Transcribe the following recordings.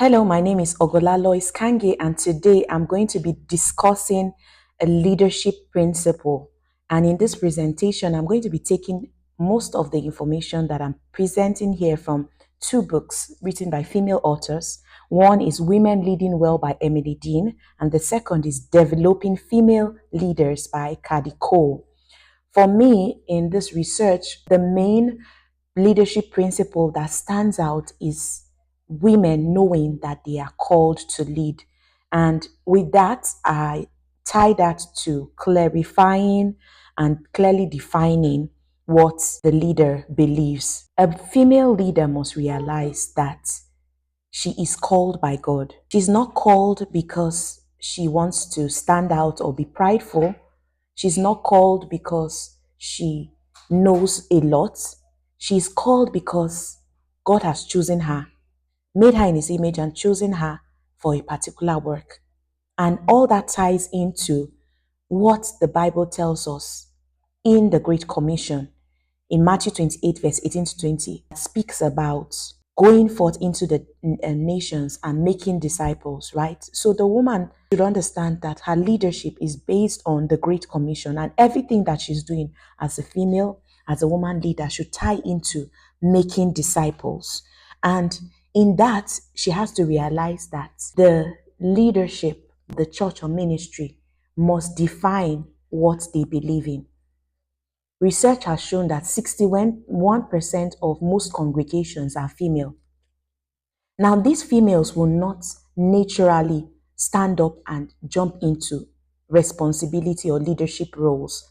Hello, my name is Ogolalois Kange, and today I'm going to be discussing a leadership principle. And in this presentation, I'm going to be taking most of the information that I'm presenting here from two books written by female authors. One is Women Leading Well by Emily Dean, and the second is Developing Female Leaders by Cady Cole. For me, in this research, the main leadership principle that stands out is women knowing that they are called to lead. And with that, I tie that to clarifying and clearly defining what the leader believes. A female leader must realize that she is called by God. She's not called because she wants to stand out or be prideful. She's not called because she knows a lot. She's called because God has chosen her, made her in his image and chosen her for a particular work. And all that ties into what the Bible tells us in the Great Commission in Matthew 28, verse 18 to 20. It speaks about going forth into the nations and making disciples, right? So the woman should understand that her leadership is based on the Great Commission, and everything that she's doing as a female, as a woman leader, should tie into making disciples. And in that, she has to realize that the leadership, the church or ministry, must define what they believe in. Research has shown that 61% of most congregations are female. Now, these females will not naturally stand up and jump into responsibility or leadership roles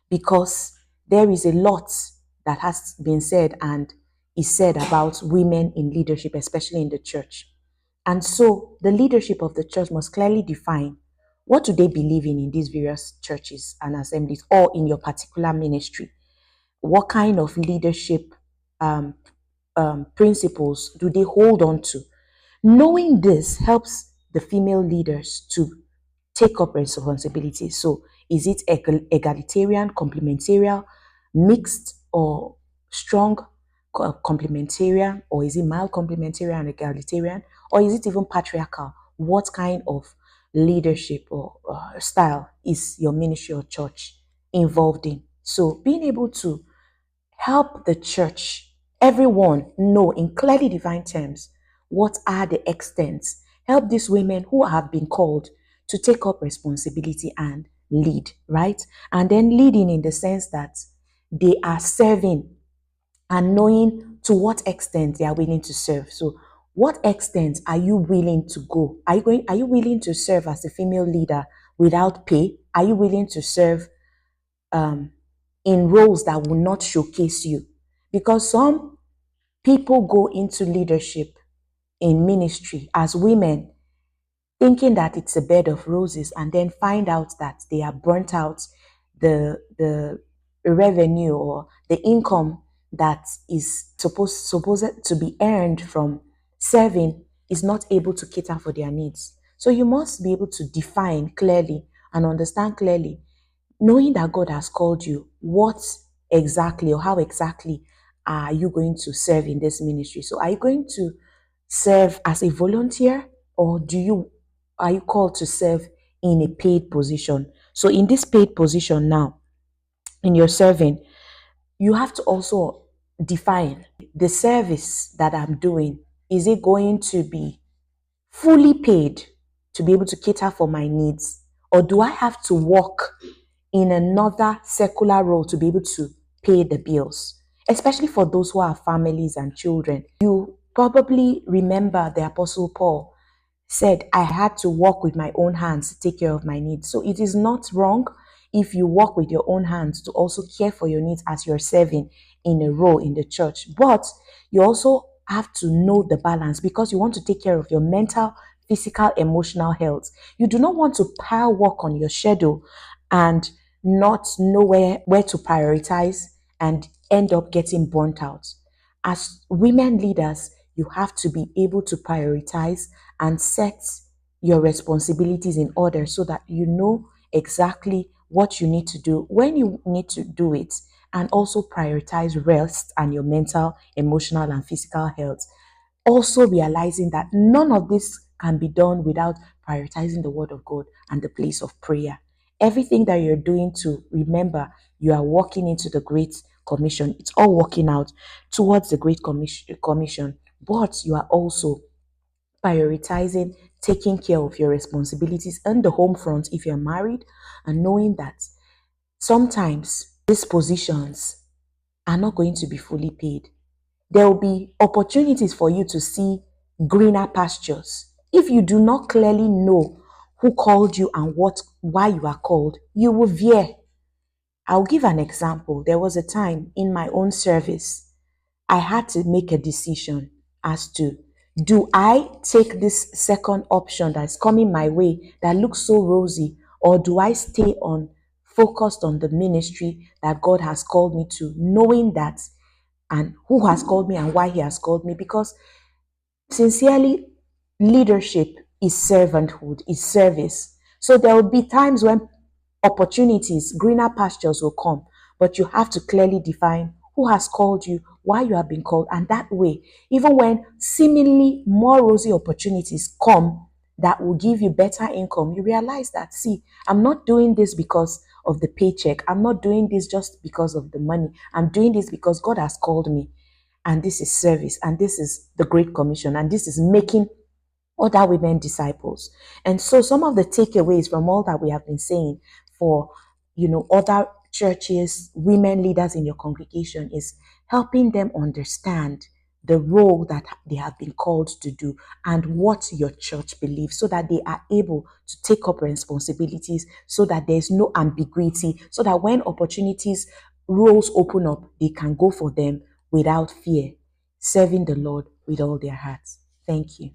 because there is a lot that has been said and is said about women in leadership, especially in the church. And so the leadership of the church must clearly define what do they believe in these various churches and assemblies or in your particular ministry. What kind of leadership um, principles do they hold on to? Knowing this helps the female leaders to take up responsibility. So, is it egalitarian, complementarian, mixed, or strong complementarian, or is it mild complementarian and egalitarian, or is it even patriarchal? What kind of leadership or style is your ministry or church involved in? So, being able to help the church, everyone know in clearly defined terms what are the extents. Help these women who have been called to take up responsibility and lead, right? And then leading in the sense that they are serving and knowing to what extent they are willing to serve. So, what extent are you willing to go? Are you willing to serve as a female leader without pay? Are you willing to serve in roles that will not showcase you? Because some people go into leadership in ministry as women thinking that it's a bed of roses and then find out that they are burnt out. The revenue or the income that is supposed to be earned from serving is not able to cater for their needs. So you must be able to define clearly and understand clearly, knowing that God has called you, what exactly or how exactly are you going to serve in this ministry? So are you going to serve as a volunteer, or are you called to serve in a paid position? So in this paid position now, in your serving, you have to also define the service that I'm doing. Is it going to be fully paid to be able to cater for my needs? Or do I have to work in another secular role to be able to pay the bills? Especially for those who have families and children. You probably remember the Apostle Paul said, I had to work with my own hands to take care of my needs. So it is not wrong if you work with your own hands to also care for your needs as you're serving in a role in the church. But you also have to know the balance because you want to take care of your mental, physical, emotional health. You do not want to pile work on your schedule and not know where to prioritize and end up getting burnt out. As women leaders, you have to be able to prioritize and set your responsibilities in order so that you know exactly what you need to do when you need to do it, and also prioritize rest and your mental, emotional, and physical health. also realizing that none of this can be done without prioritizing the word of God and the place of prayer. Everything that you're doing to remember you are walking into the Great Commission, it's all working out towards the Great Commission, but you are also prioritizing taking care of your responsibilities on the home front if you're married, and knowing that sometimes these positions are not going to be fully paid. There will be opportunities for you to see greener pastures. If you do not clearly know who called you and why you are called, you will veer. I'll give an example. There was a time in my own service, I had to make a decision as to, do I take this second option that's coming my way that looks so rosy, or do I stay on focused on the ministry that God has called me to, knowing that and who has called me and why he has called me? Because sincerely, leadership is servanthood, is service. So there will be times when opportunities, greener pastures will come, but you have to clearly define who has called you, why you have been called, and that way, even when seemingly more rosy opportunities come that will give you better income, you realize that, see, I'm not doing this because of the paycheck. I'm not doing this just because of the money. I'm doing this because God has called me. And this is service, and this is the Great Commission, and this is making other women disciples. And so some of the takeaways from all that we have been saying for, other churches, women leaders in your congregation, is helping them understand the role that they have been called to do and what your church believes, so that they are able to take up responsibilities, so that there's no ambiguity, so that when opportunities, roles open up, they can go for them without fear, serving the Lord with all their hearts. Thank you.